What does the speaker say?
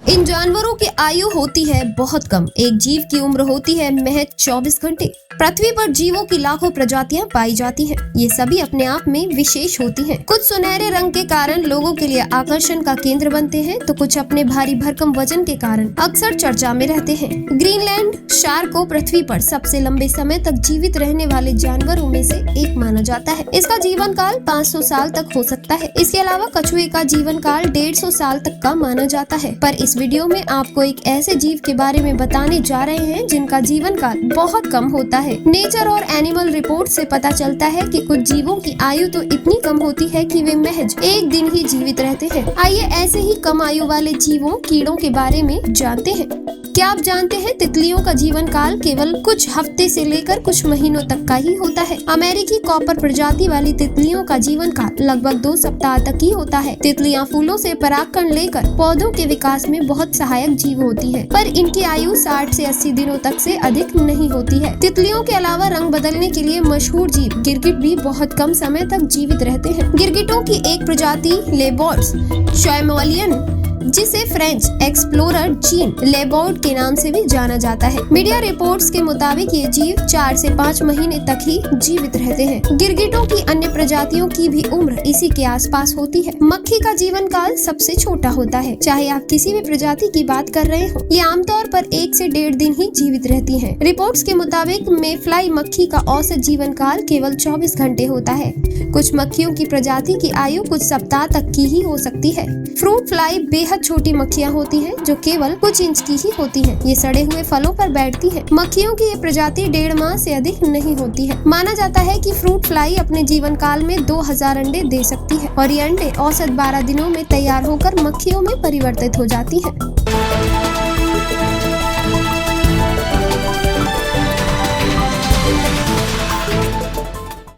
इन जानवरों की आयु होती है बहुत कम। एक जीव की उम्र होती है महज 24 घंटे। पृथ्वी पर जीवों की लाखों प्रजातियां पाई जाती हैं। ये सभी अपने आप में विशेष होती हैं। कुछ सुनहरे रंग के कारण लोगों के लिए आकर्षण का केंद्र बनते हैं, तो कुछ अपने भारी भरकम वजन के कारण अक्सर चर्चा में रहते हैं। ग्रीनलैंड शार्क को पृथ्वी पर सबसे लंबे समय तक जीवित रहने वाले जानवरों में से एक माना जाता है। इसका जीवन काल 500 साल तक हो सकता है। इसके अलावा कछुए का जीवन काल 150 साल तक का माना जाता है। पर इस वीडियो में आपको एक ऐसे जीव के बारे में बताने जा रहे हैं जिनका जीवन काल बहुत कम होता है। नेचर और एनिमल रिपोर्ट से पता चलता है कि कुछ जीवों की आयु तो इतनी कम होती है कि वे महज एक दिन ही जीवित रहते हैं। आइए ऐसे ही कम आयु वाले जीवों कीड़ों के बारे में जानते हैं। क्या आप जानते हैं तितलियों का जीवन काल केवल कुछ हफ्ते से लेकर कुछ महीनों तक का ही होता है। अमेरिकी कॉपर प्रजाति वाली तितलियों का जीवन काल लगभग 2 सप्ताह तक ही होता है। तितलियां फूलों से परागकण लेकर पौधों के विकास में बहुत सहायक जीव होती है, पर इनकी आयु 60 से 80 दिनों तक से अधिक नहीं होती है। तितलियों के अलावा रंग बदलने के लिए मशहूर जीव गिरगिट भी बहुत कम समय तक जीवित रहते हैं। गिरगिटों की एक प्रजाति लेबोर्ड्स शैमोलियन, जिसे फ्रेंच एक्सप्लोरर जीन लेबोर्ड के नाम से भी जाना जाता है। मीडिया रिपोर्ट्स के मुताबिक ये जीव 4 से 5 महीने तक ही जीवित रहते हैं। गिरगिटों की अन्य प्रजातियों की भी उम्र इसी के आसपास होती है। मक्खी का जीवन काल सबसे छोटा होता है। चाहे आप किसी भी प्रजाति की बात कर रहे हो, ये आमतौर पर 1 से 1.5 दिन ही जीवित रहती है। रिपोर्ट्स के मुताबिक मेफ्लाई मक्खी का औसत जीवन काल केवल 24 घंटे होता है। कुछ मक्खियों की प्रजाति की आयु कुछ सप्ताह तक की ही हो सकती है। फ्रूट फ्लाई बेहद छोटी मक्खियां होती हैं, जो केवल कुछ इंच की ही होती हैं। ये सड़े हुए फलों पर बैठती हैं। मक्खियों की ये प्रजाति 1.5 माह से अधिक नहीं होती है। माना जाता है कि फ्रूट फ्लाई अपने जीवन काल में 2000 अंडे दे सकती है और ये अंडे औसत 12 दिनों में तैयार होकर मक्खियों में परिवर्तित हो जाती हैं।